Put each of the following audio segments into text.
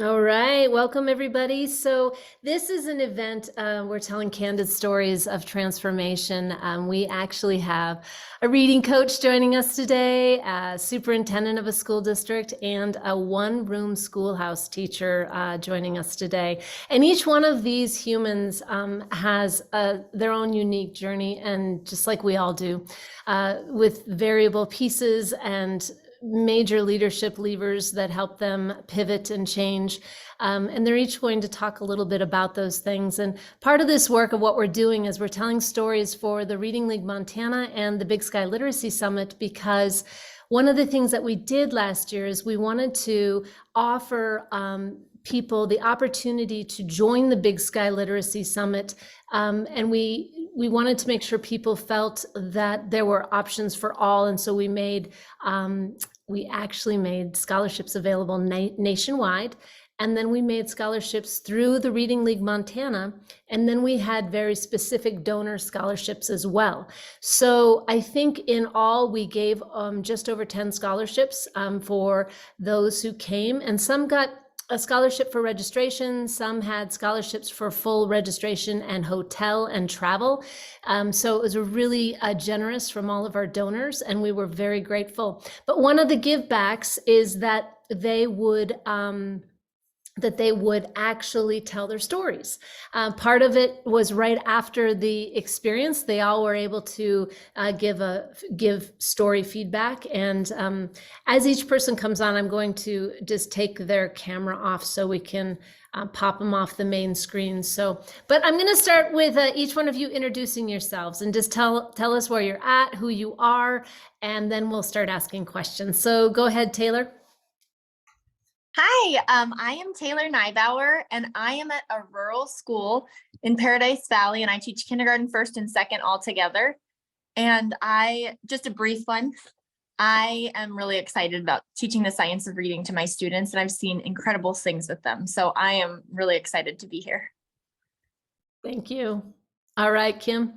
All right, welcome everybody. So this is an event, we're telling candid stories of transformation. We actually have a reading coach joining us today, a superintendent of a school district, and a one-room schoolhouse teacher joining us today. And each one of these humans has their own unique journey, and just like we all do, with variable pieces and major leadership levers that help them pivot and change. And they're each going to talk a little bit about those things. And part of this work of what we're doing is we're telling stories for the Reading League Montana and the Big Sky Literacy Summit, because one of the things that we did last year is we wanted to offer people the opportunity to join the Big Sky Literacy Summit. And we wanted to make sure people felt that there were options for all. And so we actually made scholarships available nationwide. And then we made scholarships through the Reading League Montana. And then we had very specific donor scholarships as well. So I think in all, we gave just over 10 scholarships for those who came. And some got a scholarship for registration. Some had scholarships for full registration and hotel and travel. So it was really generous from all of our donors, and we were very grateful. But one of the give backs is that they would actually tell their stories. Part of it was right after the experience. They all were able to give story feedback. And as each person comes on, I'm going to just take their camera off so we can pop them off the main screen. But I'm going to start with each one of you introducing yourselves and just tell us where you're at, who you are, and then we'll start asking questions. So go ahead, Taylor. Hi, I am Taylor Nybauer, and I am at a rural school in Paradise Valley, and I teach kindergarten, first and second all together. And just a brief one, I am really excited about teaching the science of reading to my students, and I've seen incredible things with them. So I am really excited to be here. Thank you. All right, Kim.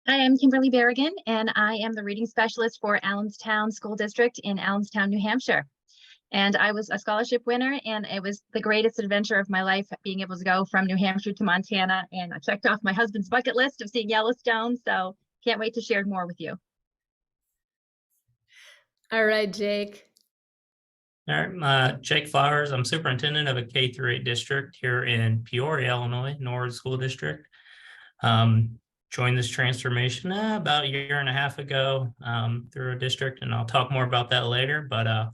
Hi, I'm Kimberly Berrigan, and I am the reading specialist for Allenstown School District in Allenstown, New Hampshire. And I was a scholarship winner, and it was the greatest adventure of my life, being able to go from New Hampshire to Montana. And I checked off my husband's bucket list of seeing Yellowstone, so can't wait to share more with you. All right, Jake. All right, Jake Flowers. I'm superintendent of a K-8 district here in Peoria, Illinois, Norwood School District. Joined this transformation about a year and a half ago through a district, and I'll talk more about that later. But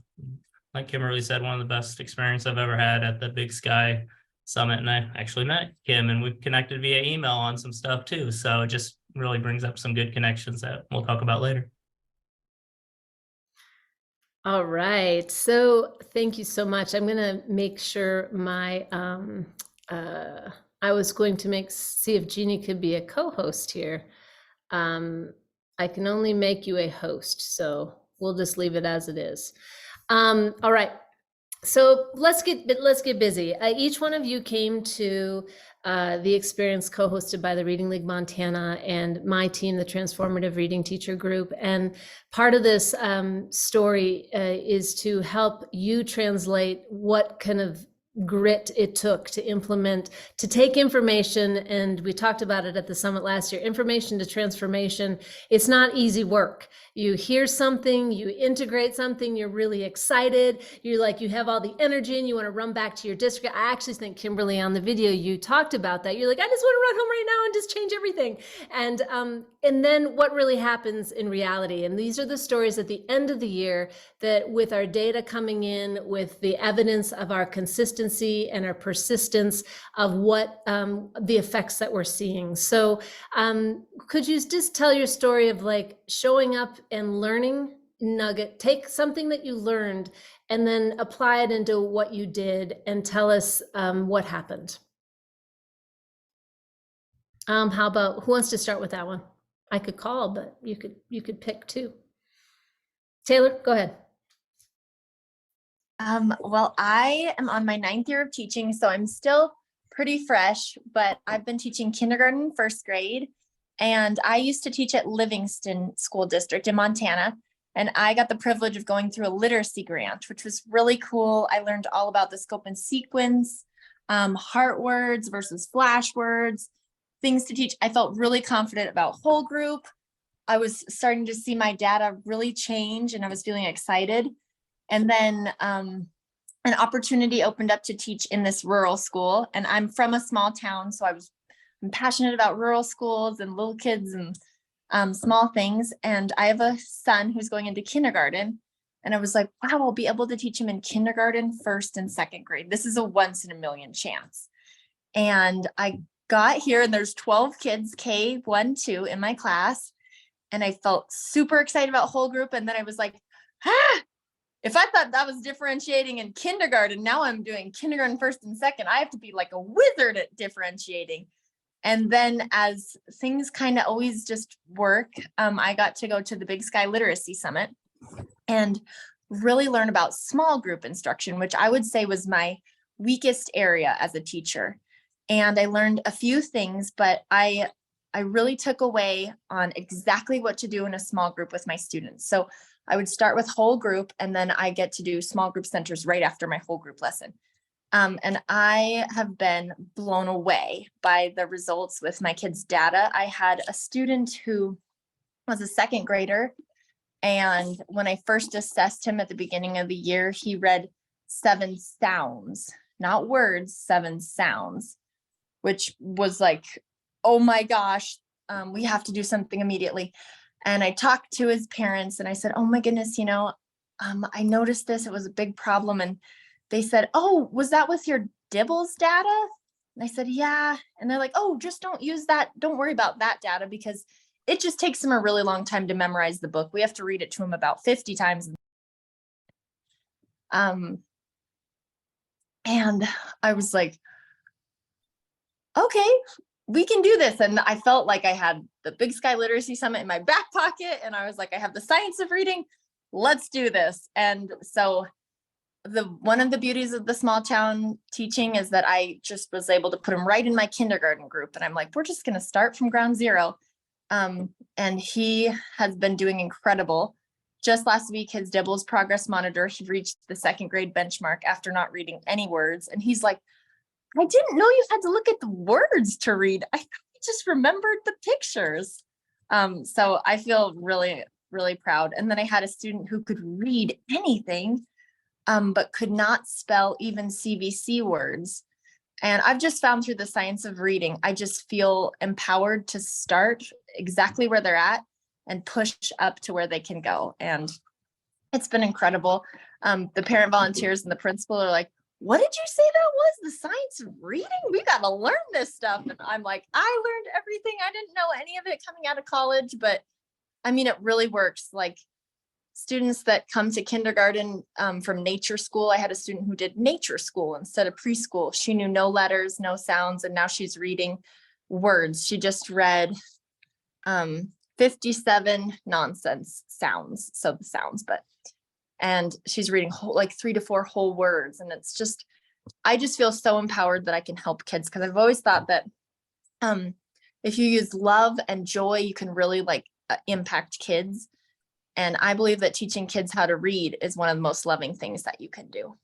like Kimberly said, one of the best experiences I've ever had at the Big Sky Summit, and I actually met Kim, and we've connected via email on some stuff too. So it just really brings up some good connections that we'll talk about later. All right. So thank you so much. I'm going to make sure my I was going to see if Jeannie could be a co-host here. I can only make you a host, so we'll just leave it as it is. All right. So let's get busy. Each one of you came to the experience co-hosted by the Reading League Montana and my team, the Transformative Reading Teacher Group. And part of this story is to help you translate what kind of grit it took to implement, to take information, and we talked about it at the summit last year, information to transformation. It's not easy work. You hear something, you integrate something, you're really excited, you have all the energy and you want to run back to your district. I actually think, Kimberly, on the video you talked about that. You're like, I just want to run home right now and just change everything. And then what really happens in reality? And these are the stories at the end of the year that, with our data coming in, with the evidence of our consistency and our persistence of what the effects that we're seeing. So could you just tell your story of showing up and learning nugget, take something that you learned and then apply it into what you did, and tell us what happened. How about, who wants to start with that one? I could call, but you could pick too. Taylor, go ahead. Well, I am on my 9th year of teaching, so I'm still pretty fresh, but I've been teaching kindergarten, first grade, and I used to teach at Livingston School District in Montana. And I got the privilege of going through a literacy grant, which was really cool. I learned all about the scope and sequence, heart words versus flash words, things to teach. I felt really confident about whole group. I was starting to see my data really change and I was feeling excited. And then an opportunity opened up to teach in this rural school. And I'm from a small town, so I'm passionate about rural schools and little kids and small things. And I have a son who's going into kindergarten. And I was like, wow, I'll be able to teach him in kindergarten, first and second grade. This is a once in a million chance. And I got here and there's 12 kids, K1, 2 in my class. And I felt super excited about whole group. And then I was like, if I thought that was differentiating in kindergarten, now I'm doing kindergarten, first and second. I have to be like a wizard at differentiating. And then as things kind of always just work, I got to go to the Big Sky Literacy Summit and really learn about small group instruction, which I would say was my weakest area as a teacher. And I learned a few things, but I really took away on exactly what to do in a small group with my students. So I would start with whole group, and then I get to do small group centers right after my whole group lesson. And I have been blown away by the results with my kids' data. I had a student who was a second grader, and when I first assessed him at the beginning of the year, he read 7 sounds, not words, 7 sounds, which was like, oh my gosh, we have to do something immediately. And I talked to his parents and I said, oh my goodness, I noticed this, it was a big problem. And they said, oh, was that with your Dibbles data? And I said, yeah. And they're like, oh, just don't use that. Don't worry about that data because it just takes them a really long time to memorize the book. We have to read it to them about 50 times. And I was like, okay, we can do this. And I felt like I had the Big Sky Literacy Summit in my back pocket. And I was like, I have the science of reading. Let's do this. And so one of the beauties of the small town teaching is that I just was able to put him right in my kindergarten group. And I'm like, we're just going to start from ground zero. And he has been doing incredible. Just last week, his Dibbles progress monitor, he reached the second grade benchmark after not reading any words. And he's like, I didn't know you had to look at the words to read. I just remembered the pictures. So I feel really, really proud. And then I had a student who could read anything, but could not spell even CVC words. And I've just found through the science of reading, I just feel empowered to start exactly where they're at and push up to where they can go. And it's been incredible. The parent volunteers and the principal are like, what did you say that was? The science of reading? We got to learn this stuff. And I'm like, I learned everything. I didn't know any of it coming out of college, but I mean, it really works. Like students that come to kindergarten from nature school. I had a student who did nature school instead of preschool. She knew no letters, no sounds, and now she's reading words. She just read 57 nonsense sounds. So the sounds, and she's reading like 3 to 4 whole words. And it's just, I just feel so empowered that I can help kids. Cause I've always thought that if you use love and joy, you can really impact kids. And I believe that teaching kids how to read is one of the most loving things that you can do.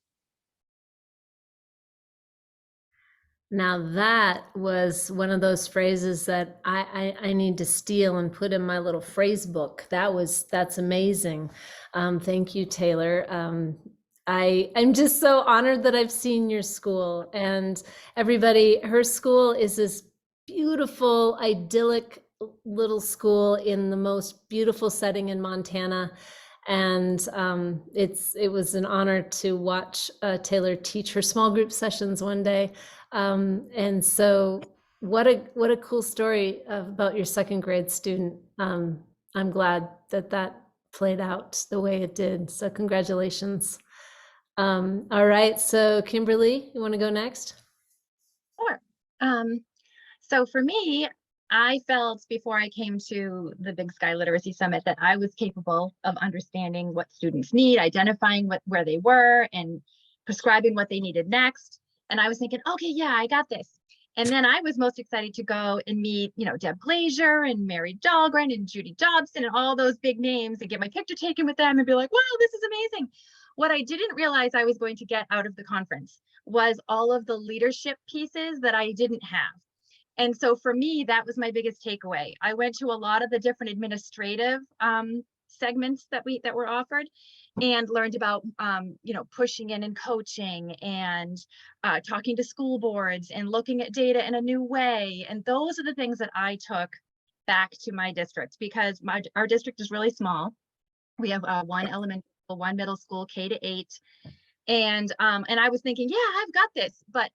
Now that was one of those phrases that I need to steal and put in my little phrase book. That's amazing. Thank you, Taylor. I'm just so honored that I've seen your school, and everybody. Her school is this beautiful, idyllic little school in the most beautiful setting in Montana. And it was an honor to watch Taylor teach her small group sessions one day. And so what a cool story about your second grade student. I'm glad that played out the way it did. So congratulations. All right. So Kimberly, you want to go next? Sure. So for me, I felt before I came to the Big Sky Literacy Summit that I was capable of understanding what students need, identifying where they were, and prescribing what they needed next. And I was thinking, okay, yeah, I got this. And then I was most excited to go and meet, Deb Glazier and Mary Dahlgren and Judy Dobson and all those big names and get my picture taken with them and be like, wow, this is amazing. What I didn't realize I was going to get out of the conference was all of the leadership pieces that I didn't have. And so for me, that was my biggest takeaway. I went to a lot of the different administrative segments that were offered and learned about, pushing in and coaching and talking to school boards and looking at data in a new way. And those are the things that I took back to my district, because our district is really small. We have one elementary school, one middle school, K-8. And I was thinking, yeah, I've got this. But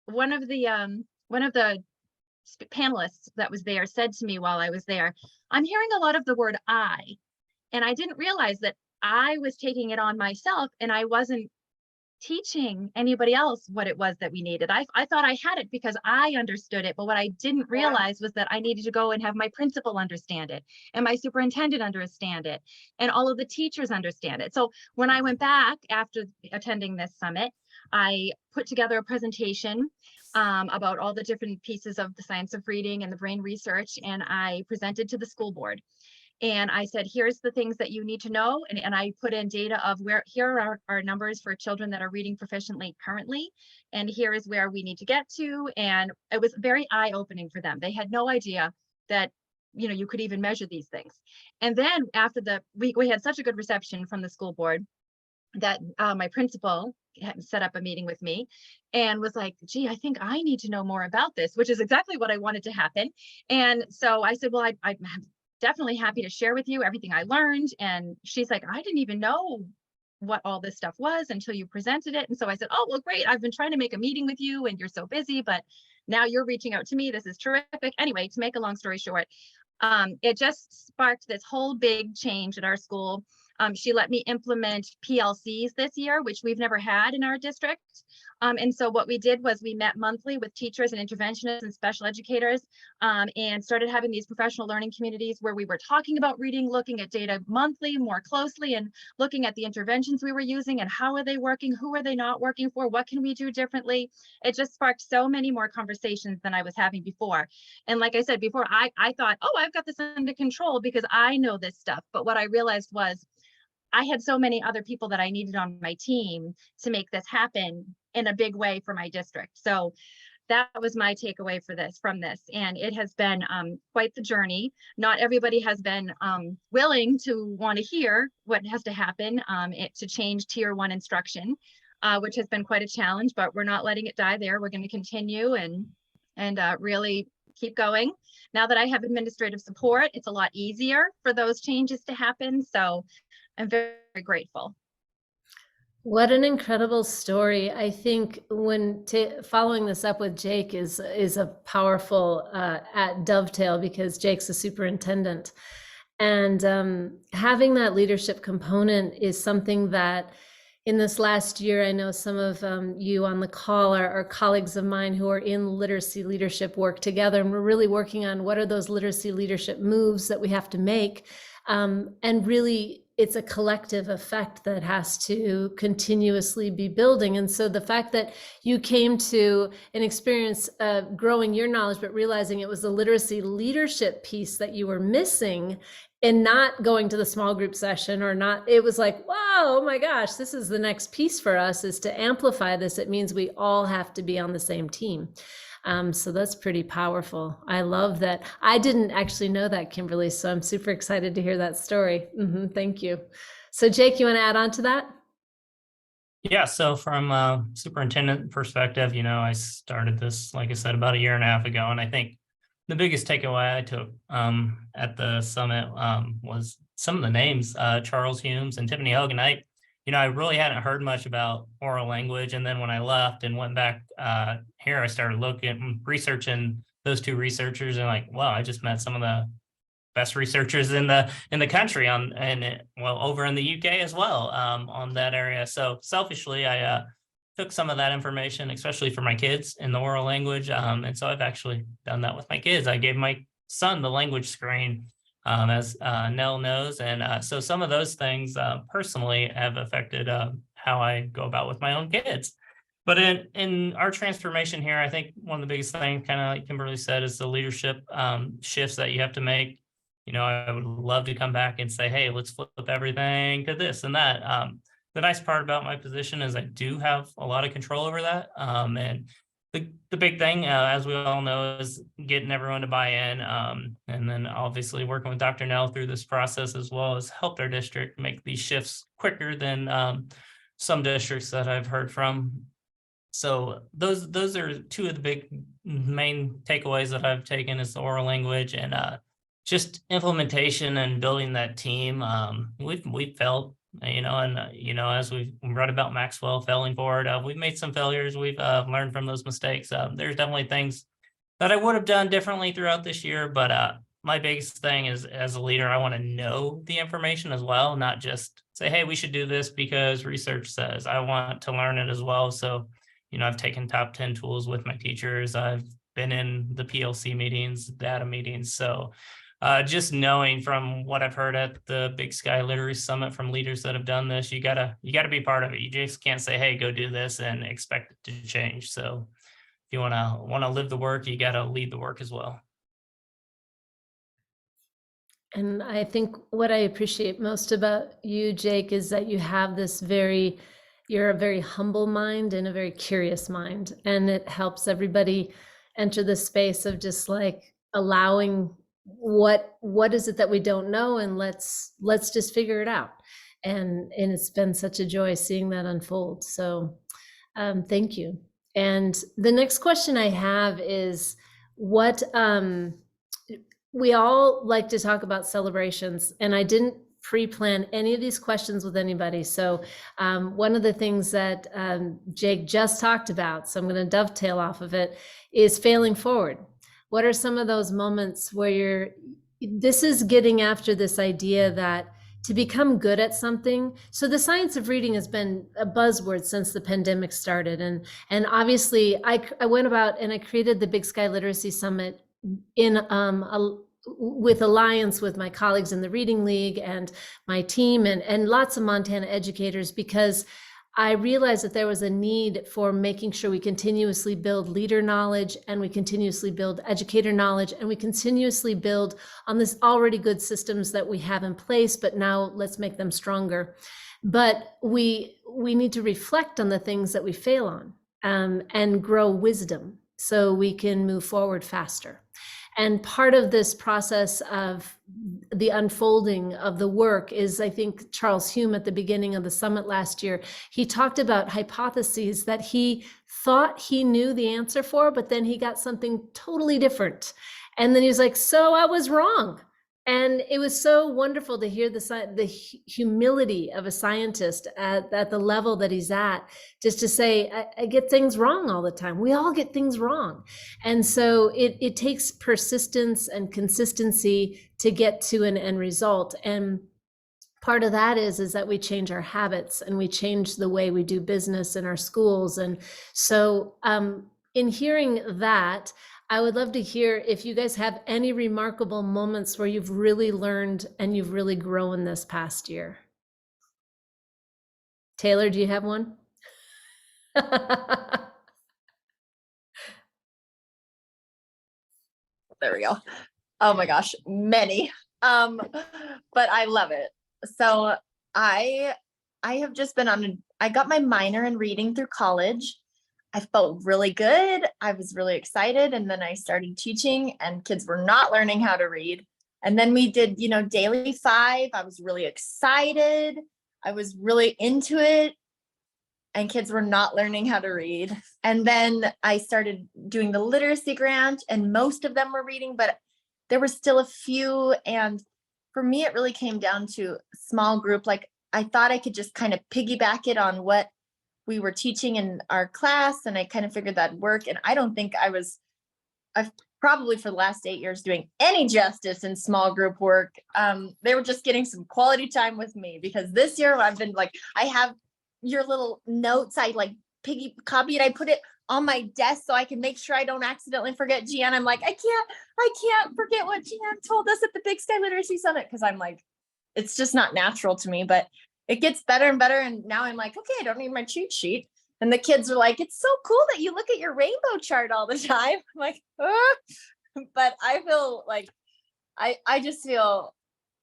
one of the panelists that was there said to me while I was there, I'm hearing a lot of the word I, and I didn't realize that I was taking it on myself and I wasn't teaching anybody else what it was that we needed. I thought I had it because I understood it, but what I didn't realize was that I needed to go and have my principal understand it and my superintendent understand it and all of the teachers understand it. So when I went back after attending this summit, I put together a presentation about all the different pieces of the science of reading and the brain research, and I presented to the school board. And I said, here's the things that you need to know. And I put in data of here are our numbers for children that are reading proficiently currently. And here is where we need to get to. And it was very eye-opening for them. They had no idea that, you could even measure these things. And then after we had such a good reception from the school board that my principal set up a meeting with me and was like, gee, I think I need to know more about this, which is exactly what I wanted to happen. And so I said, well, I'm definitely happy to share with you everything I learned. And she's like, I didn't even know what all this stuff was until you presented it. And so I said, oh, well, great. I've been trying to make a meeting with you and you're so busy, but now you're reaching out to me. This is terrific. Anyway, to make a long story short, it just sparked this whole big change at our school. She let me implement PLCs this year, which we've never had in our district. And so what we did was we met monthly with teachers and interventionists and special educators and started having these professional learning communities where we were talking about reading, looking at data monthly more closely and looking at the interventions we were using and how are they working, who are they not working for, what can we do differently. It just sparked so many more conversations than I was having before. And like I said before, I thought, oh, I've got this under control because I know this stuff. But what I realized was I had so many other people that I needed on my team to make this happen in a big way for my district. So that was my takeaway from this. And it has been quite the journey. Not everybody has been willing to want to hear what has to happen to change tier 1 instruction, which has been quite a challenge, but we're not letting it die there. We're going to continue and really keep going. Now that I have administrative support, it's a lot easier for those changes to happen. So I'm very, very grateful. What an incredible story. I think following this up with Jake is a powerful dovetail, because Jake's a superintendent. And having that leadership component is something that in this last year, I know some of you on the call are colleagues of mine who are in literacy leadership work together. And we're really working on what are those literacy leadership moves that we have to make. And really, it's a collective effect that has to continuously be building. And so the fact that you came to an experience of growing your knowledge, but realizing it was the literacy leadership piece that you were missing and not going to the small group session it was like, wow, oh my gosh, this is the next piece for us, is to amplify this. It means we all have to be on the same team. So that's pretty powerful. I love that. I didn't actually know that, Kimberly, so I'm super excited to hear that story. Thank you. So Jake, you want to add on to that? Yeah, so from a superintendent perspective, I started this, like I said, about a year and a half ago. And I think the biggest takeaway I took at the summit was some of the names, Charles Humes and Tiffany Hogan. I really hadn't heard much about oral language. And then when I left and went back here, I started researching those two researchers, and like, wow, I just met some of the best researchers in the country over in the UK as well on that area. So selfishly, I took some of that information, especially for my kids, in the oral language. And so I've actually done that with my kids. I gave my son the language screen, as Nell knows. And so some of those things personally have affected how I go about with my own kids. But in our transformation here, I think one of the biggest things, kind of like Kimberly said, is the leadership shifts that you have to make. You know, I would love to come back and say, hey, let's flip everything to this and that. The nice part about my position is I do have a lot of control over that. And the big thing, as we all know, is getting everyone to buy in. And then obviously working with Dr. Nell through this process as well has helped our district make these shifts quicker than some districts that I've heard from. So those are two of the big main takeaways that I've taken is the oral language and just implementation and building that team. We've felt, you know, and you know, as we've read about Maxwell failing forward, we've made some failures. We've learned from those mistakes. There's definitely things that I would have done differently throughout this year, but my biggest thing is, as a leader, I want to know the information as well, not just say, hey, we should do this because research says. I want to learn it as well. So, you know, I've taken top 10 tools with my teachers. I've been in the PLC meetings, data meetings. So just knowing from what I've heard at the Big Sky Literacy Summit from leaders that have done this, you gotta be part of it. You just can't say, hey, go do this and expect it to change. So if you wanna live the work, you gotta lead the work as well. And I think what I appreciate most about you, Jake, is that you have this you're a very humble mind and a very curious mind. And it helps everybody enter the space of just like allowing what is it that we don't know, and let's just figure it out. And it's been such a joy seeing that unfold. So thank you. And the next question I have is what we all like to talk about celebrations, and I didn't pre-plan any of these questions with anybody. So one of the things that Jake just talked about, so I'm going to dovetail off of it, is failing forward. What are some of those moments where this is getting after this idea that to become good at something. So the science of reading has been a buzzword since the pandemic started. And obviously I went about and I created the Big Sky Literacy Summit in with alliance with my colleagues in the Reading League and my team and lots of Montana educators, because I realized that there was a need for making sure we continuously build leader knowledge, and we continuously build educator knowledge, and we continuously build on this already good systems that we have in place, but now let's make them stronger. But we need to reflect on the things that we fail on and grow wisdom so we can move forward faster. And part of this process of the unfolding of the work is, I think, Charles Hume at the beginning of the summit last year, he talked about hypotheses that he thought he knew the answer for, but then he got something totally different. And then he was like, so I was wrong. And it was so wonderful to hear the humility of a scientist at the level that he's at, just to say, I get things wrong all the time. We all get things wrong. And so it takes persistence and consistency to get to an end result. And part of that is that we change our habits and we change the way we do business in our schools. And so in hearing that, I would love to hear if you guys have any remarkable moments where you've really learned and you've really grown this past year. Taylor, do you have one? There we go. Oh my gosh, many. But I love it. So I have just been I got my minor in reading through college. I felt really good. I was really excited. And then I started teaching and kids were not learning how to read. And then we did, daily 5. I was really excited. I was really into it. And kids were not learning how to read. And then I started doing the literacy grant, and most of them were reading, but there were still a few. And for me, it really came down to small group. Like I thought I could just kind of piggyback it on what we were teaching in our class, and I kind of figured that'd work. And I don't think I've probably for the last 8 years doing any justice in small group work. They were just getting some quality time with me, because this year I've been like, I have your little notes. I like copied, I put it on my desk so I can make sure I don't accidentally forget Gian. I'm like, I can't forget what Gian told us at the Big Sky Literacy Summit. Cause I'm like, it's just not natural to me, but it gets better and better. And now I'm like, okay, I don't need my cheat sheet. And the kids are like, it's so cool that you look at your rainbow chart all the time. I'm like, "Ah." But I feel like I just feel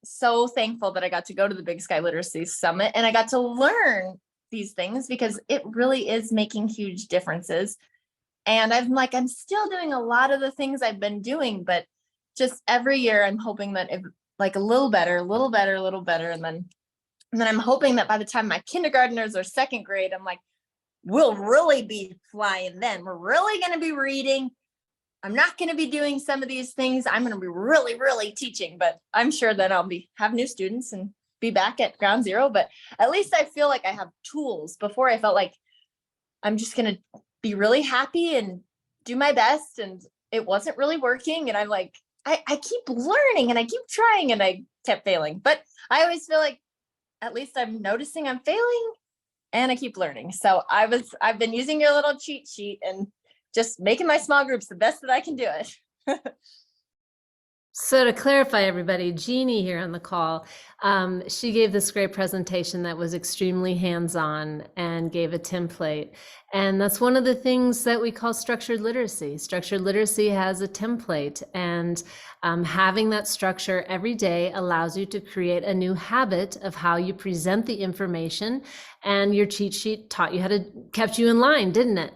so thankful that I got to go to the Big Sky Literacy Summit and I got to learn these things because it really is making huge differences. And I'm still doing a lot of the things I've been doing, but just every year I'm hoping that if like a little better, a little better, a little better. And then I'm hoping that by the time my kindergartners are second grade, I'm like, we'll really be flying then. We're really going to be reading. I'm not going to be doing some of these things. I'm going to be really, really teaching, but I'm sure that I'll have new students and be back at ground zero. But at least I feel like I have tools. Before I felt like I'm just going to be really happy and do my best. And it wasn't really working. And I'm like, I keep learning and I keep trying and I kept failing. But I always feel like at least I'm noticing I'm failing and I keep learning. So I've been using your little cheat sheet and just making my small groups the best that I can do it. So to clarify, everybody, Jeannie here on the call, she gave this great presentation that was extremely hands-on and gave a template. And that's one of the things that we call structured literacy. Structured literacy has a template, and having that structure every day allows you to create a new habit of how you present the information. And your cheat sheet taught you kept you in line, didn't it?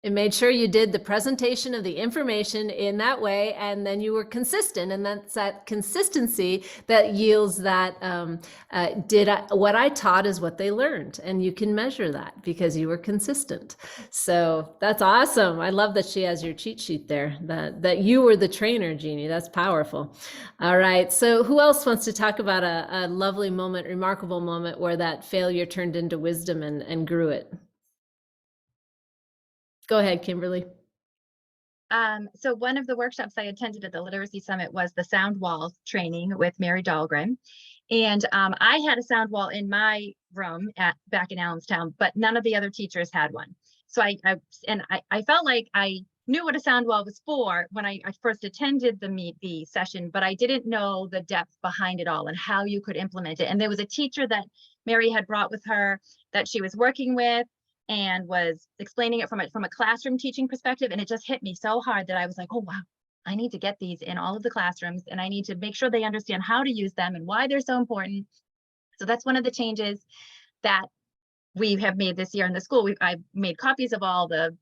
It made sure you did the presentation of the information in that way, and then you were consistent. And that's that consistency that yields that what I taught is what they learned. And you can measure that because you were consistent. So that's awesome. I love that she has your cheat sheet there, that you were the trainer, Jeannie. That's powerful. All right. So who else wants to talk about a lovely moment, remarkable moment where that failure turned into wisdom and grew it? Go ahead, Kimberly. So one of the workshops I attended at the Literacy Summit was the sound wall training with Mary Dahlgren. And I had a sound wall in my room back in Allenstown, but none of the other teachers had one. So I felt like I knew what a sound wall was for when I first attended the session, but I didn't know the depth behind it all and how you could implement it. And there was a teacher that Mary had brought with her that she was working with and was explaining it from a classroom teaching perspective. And it just hit me so hard that I was like, oh, wow, I need to get these in all of the classrooms and I need to make sure they understand how to use them and why they're so important. So that's one of the changes that we have made this year in the school. I've made copies of all the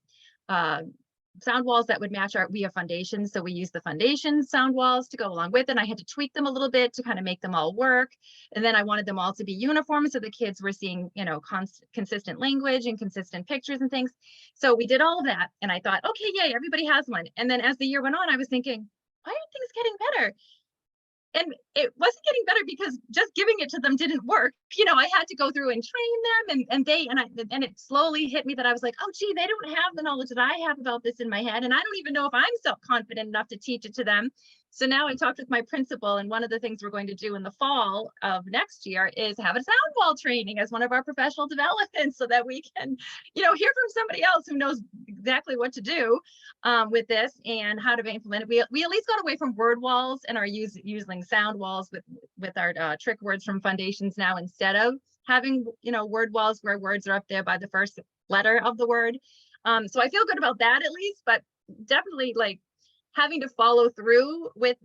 sound walls that would match we have foundations. So we use the foundation sound walls to go along with it. And I had to tweak them a little bit to kind of make them all work. And then I wanted them all to be uniform. So the kids were seeing, consistent language and consistent pictures and things. So we did all of that. And I thought, okay, yay, everybody has one. And then as the year went on, I was thinking, why aren't things getting better? And it wasn't getting better because just giving it to them didn't work. I had to go through and train them and it slowly hit me that I was like, oh, gee, they don't have the knowledge that I have about this in my head. And I don't even know if I'm self-confident enough to teach it to them. So now I talked with my principal, and one of the things we're going to do in the fall of next year is have a sound wall training as one of our professional developments so that we can, hear from somebody else who knows exactly what to do with this and how to implement it. We at least got away from word walls and are using sound walls with our trick words from foundations now, instead of having, word walls where words are up there by the first letter of the word. So I feel good about that at least, but definitely having to follow through with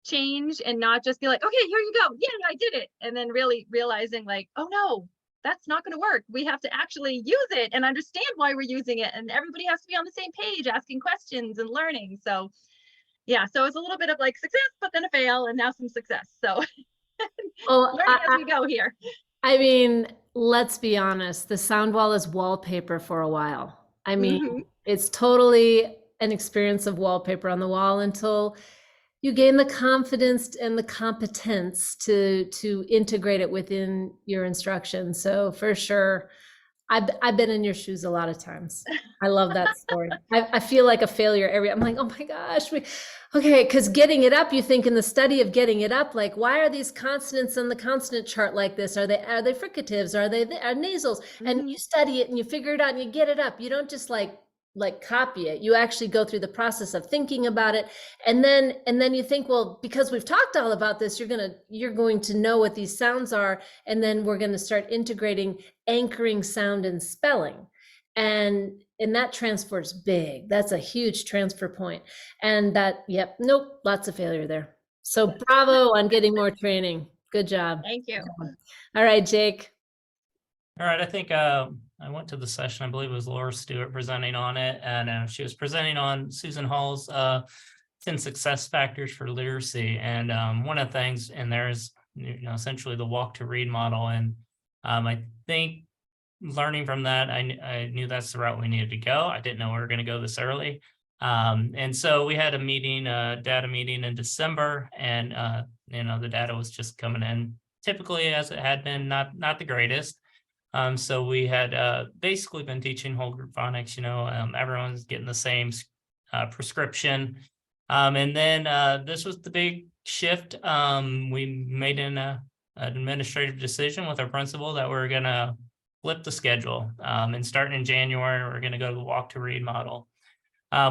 change and not just be like, okay, here you go. Yeah, I did it. And then really realizing oh no, that's not going to work. We have to actually use it and understand why we're using it. And everybody has to be on the same page, asking questions and learning. So yeah, so it's a little bit of success, but then a fail and now some success. So learning as we go here. I mean, let's be honest, the sound wall is wallpaper for a while. I mean, it's totally an experience of wallpaper on the wall until you gain the confidence and the competence to integrate it within your instruction. So for sure, I've been in your shoes a lot of times. I love that story. I feel like a failure I'm like, oh my gosh. Okay, because getting it up, you think in the study of getting it up, why are these consonants on the consonant chart like this? Are they fricatives? Are they nasals? And you study it and you figure it out and you get it up. You don't just like copy it. You actually go through the process of thinking about it. And then you think, well, because we've talked all about this, you're going to know what these sounds are. And then we're going to start integrating anchoring sound and spelling. And that transfer's big. That's a huge transfer point. And that, yep, nope, lots of failure there. So bravo on getting more training. Good job. Thank you. All right, Jake. All right, I think I went to the session, I believe it was Laura Stewart presenting on it, and she was presenting on Susan Hall's 10 success factors for literacy. And one of the things in there is, essentially the walk to read model. And I think learning from that, I knew that's the route we needed to go. I didn't know we were going to go this early. And so we had a meeting, data meeting in December, and the data was just coming in typically as it had been, not the greatest. So we had basically been teaching whole group phonics, everyone's getting the same prescription. And then this was the big shift. We made an administrative decision with our principal that we're going to flip the schedule. And starting in January, we're going to go to the walk to read model.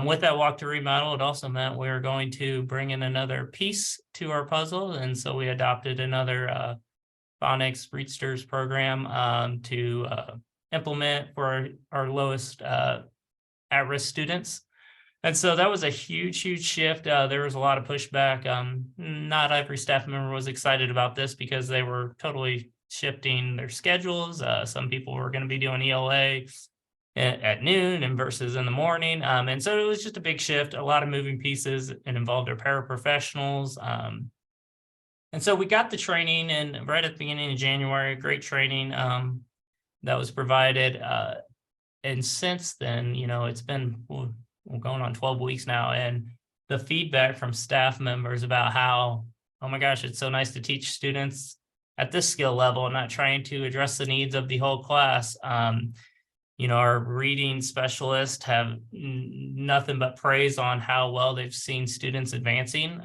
With that walk to read model, it also meant we were going to bring in another piece to our puzzle. And so we adopted another phonics Readsters program to implement for our lowest at-risk students. And so that was a huge shift. There was a lot of pushback. Not every staff member was excited about this because they were totally shifting their schedules. Some people were going to be doing ELA at noon and versus in the morning. And so it was just a big shift, a lot of moving pieces. It involved our paraprofessionals. And so we got the training, and right at the beginning of January, great training that was provided. And since then, it's been going on 12 weeks now, and the feedback from staff members about how, oh my gosh, it's so nice to teach students at this skill level and not trying to address the needs of the whole class. Our reading specialists have nothing but praise on how well they've seen students advancing.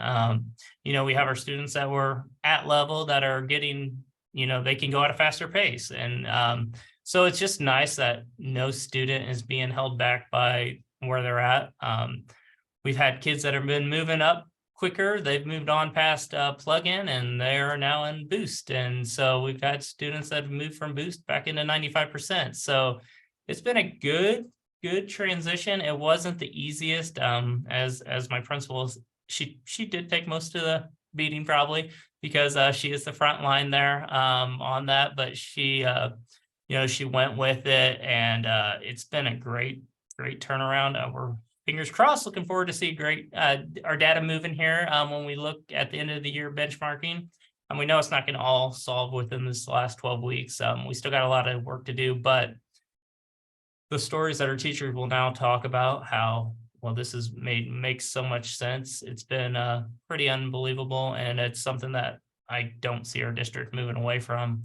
We have our students that were at level that are getting, they can go at a faster pace. And so it's just nice that no student is being held back by where they're at. We've had kids that have been moving up quicker. They've moved on past plug-in and they are now in Boost. And so we've had students that have moved from Boost back into 95%. So it's been a good transition. It wasn't the easiest, as my principal, she did take most of the beating probably because she is the front line there on that, but she went with it, and it's been a great turnaround. We're fingers crossed, looking forward to see our data moving here when we look at the end of the year benchmarking. And we know it's not going to all solve within this last 12 weeks. We still got a lot of work to do, but the stories that our teachers will now talk about how, well, this is makes so much sense. It's been pretty unbelievable, and it's something that I don't see our district moving away from.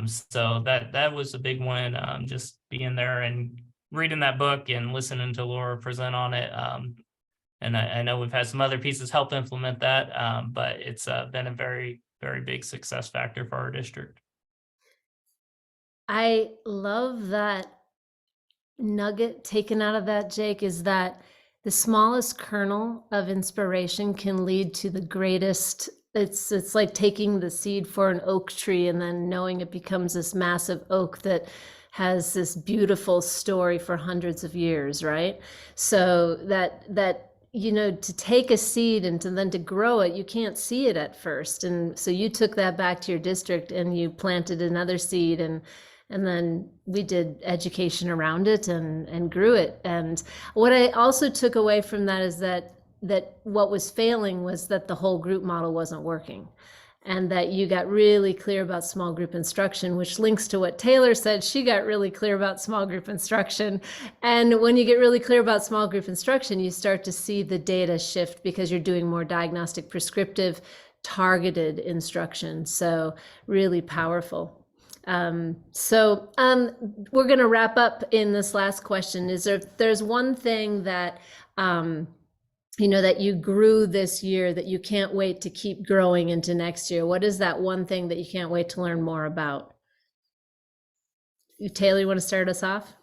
So that was a big win, just being there and reading that book and listening to Laura present on it. And I know we've had some other pieces help implement that, but it's been a very, very big success factor for our district. I love that nugget taken out of that, Jake, is that the smallest kernel of inspiration can lead to the greatest. It's like taking the seed for an oak tree and then knowing it becomes this massive oak that has this beautiful story for hundreds of years, right? So that to take a seed and then to grow it, you can't see it at first. And so you took that back to your district and you planted another seed, and then we did education around it and grew it. And what I also took away from that is that what was failing was that the whole group model wasn't working, and that you got really clear about small group instruction, which links to what Taylor said. She got really clear about small group instruction. And when you get really clear about small group instruction, you start to see the data shift because you're doing more diagnostic, prescriptive, targeted instruction. So really powerful. So we're going to wrap up in this last question. There's one thing that, that you grew this year that you can't wait to keep growing into next year? What is that one thing that you can't wait to learn more about? Taylor, you want to start us off?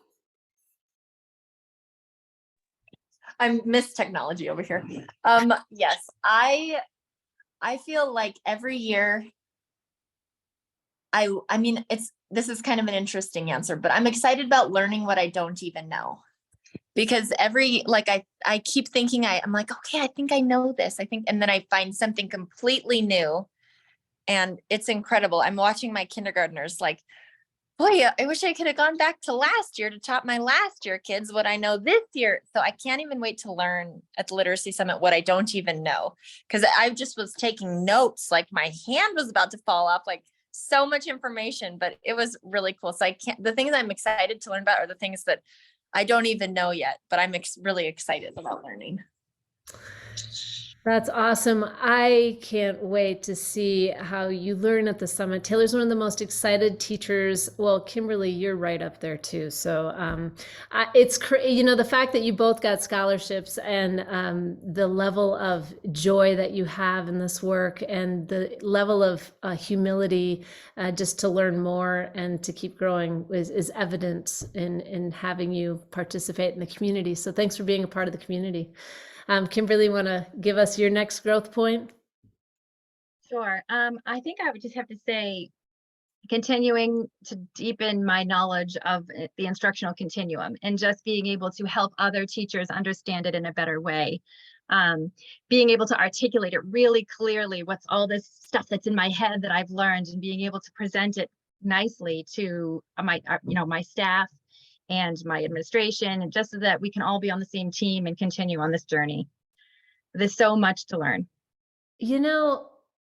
I miss technology over here. Yes, I feel like every year, I mean, it's this is kind of an interesting answer, but I'm excited about learning what I don't even know. Because I keep thinking I'm like, okay, I think I know this. And then I find something completely new. And it's incredible. I'm watching my kindergartners like, boy, I wish I could have gone back to last year to taught my last year kids what I know this year. So I can't even wait to learn at the Literacy Summit what I don't even know. Because I just was taking notes, like my hand was about to fall off, like so much information, but it was really cool. So the things I'm excited to learn about are the things that I don't even know yet, but I'm really excited about learning. That's awesome. I can't wait to see how you learn at the summit. Taylor's one of the most excited teachers. Well, Kimberly, you're right up there too. So the fact that you both got scholarships and the level of joy that you have in this work and the level of humility just to learn more and to keep growing is evident in having you participate in the community. So thanks for being a part of the community. Kimberly, want to give us your next growth point? Sure. I think I would just have to say, continuing to deepen my knowledge of the instructional continuum and just being able to help other teachers understand it in a better way. Being able to articulate it really clearly, what's all this stuff that's in my head that I've learned, and being able to present it nicely to my staff and my administration, and just so that we can all be on the same team and continue on this journey. There's so much to learn.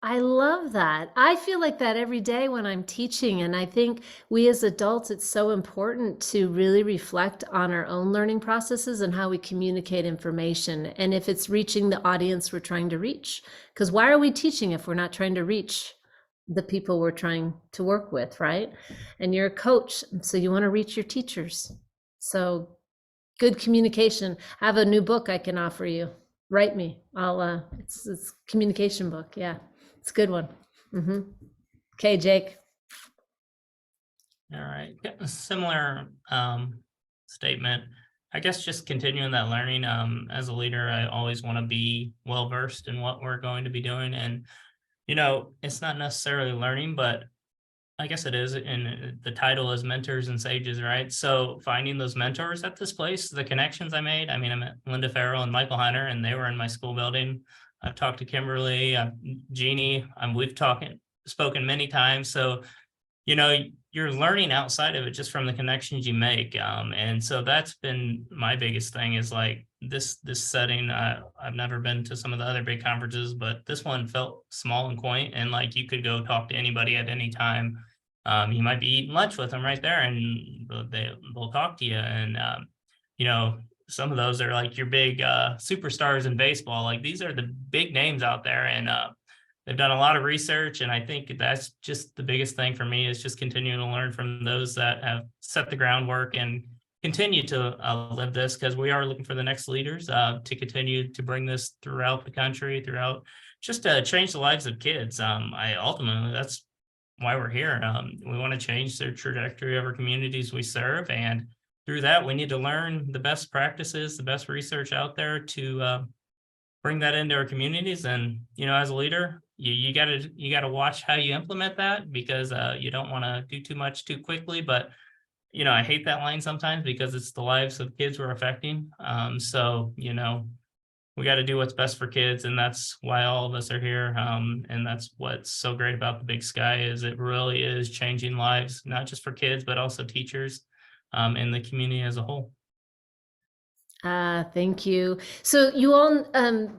I love that. I feel like that every day when I'm teaching. And I think we as adults, it's so important to really reflect on our own learning processes and how we communicate information. And if it's reaching the audience we're trying to reach, because why are we teaching if we're not trying to reach the people we're trying to work with, right? And you're a coach, so you want to reach your teachers. So good communication. I have a new book I can offer you. Write me. It's a communication book. Yeah, it's a good one. Okay, Jake. All right, a similar statement. I guess just continuing that learning. As a leader, I always want to be well versed in what we're going to be doing, and it's not necessarily learning, but I guess it is. And the title is Mentors and Sages, right? So finding those mentors at this place, the connections I made. I mean, I met Linda Farrell and Michael Hunter, and they were in my school building. I've talked to Kimberly, Jeannie. We've spoken many times. So, you're learning outside of it just from the connections you make. And so that's been my biggest thing is like this setting. I've never been to some of the other big conferences, but this one felt small and quaint, and like you could go talk to anybody at any time. You might be eating lunch with them right there, and they'll talk to you. And some of those are like your big superstars in baseball. Like these are the big names out there, and they've done a lot of research, and I think that's just the biggest thing for me is just continuing to learn from those that have set the groundwork and continue to live this, because we are looking for the next leaders to continue to bring this throughout the country, just to change the lives of kids. Ultimately, that's why we're here. We want to change the trajectory of our communities we serve, and through that, we need to learn the best practices, the best research out there to bring that into our communities. And as a leader, you gotta watch how you implement that, because you don't want to do too much too quickly. But I hate that line sometimes because it's the lives of kids we're affecting. So we got to do what's best for kids, and that's why all of us are here. And that's what's so great about the Big Sky is it really is changing lives, not just for kids but also teachers and the community as a whole. Thank you. So you all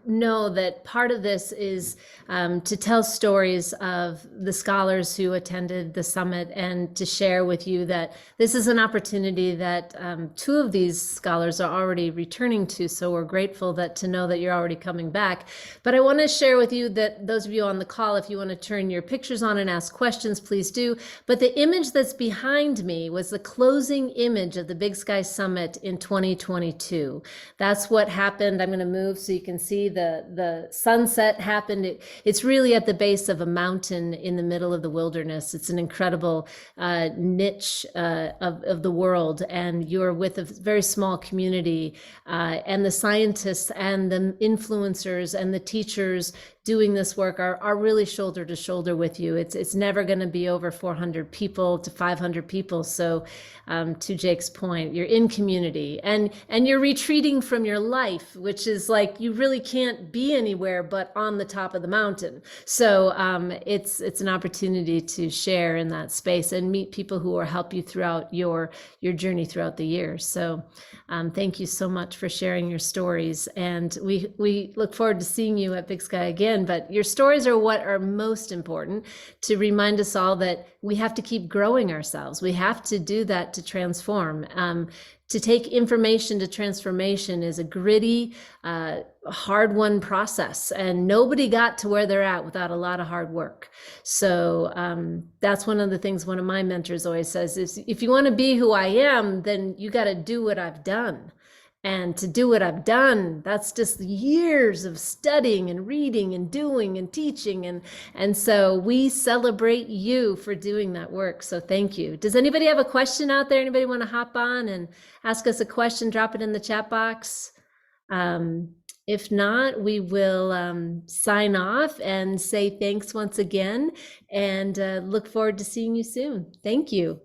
know that part of this is to tell stories of the scholars who attended the summit and to share with you that this is an opportunity that two of these scholars are already returning to. So we're grateful to know that you're already coming back. But I want to share with you that those of you on the call, if you want to turn your pictures on and ask questions, please do. But the image that's behind me was the closing image of the Big Sky Summit in 2022. That's what happened. I'm going to move so you can see the sunset happened. It's really at the base of a mountain in the middle of the wilderness. It's an incredible niche of the world, and you're with a very small community, and the scientists and the influencers and the teachers doing this work are really shoulder to shoulder with you. It's never going to be over 400 people to 500 people. So to Jake's point, you're in community and you're retreating from your life, which is like you really can't be anywhere but on the top of the mountain. So it's an opportunity to share in that space and meet people who will help you throughout your journey throughout the year. So thank you so much for sharing your stories. And we look forward to seeing you at Big Sky again. But your stories are what are most important to remind us all that we have to keep growing ourselves. We have to do that to transform. To take information to transformation is a gritty, hard-won process, and nobody got to where they're at without a lot of hard work. So that's one of the things one of my mentors always says is, if you want to be who I am, then you got to do what I've done. And to do what I've done, that's just years of studying and reading and doing and teaching. And so we celebrate you for doing that work. So thank you. Does anybody have a question out there? Anybody want to hop on and ask us a question? Drop it in the chat box. If not, we will sign off and say thanks once again and look forward to seeing you soon. Thank you.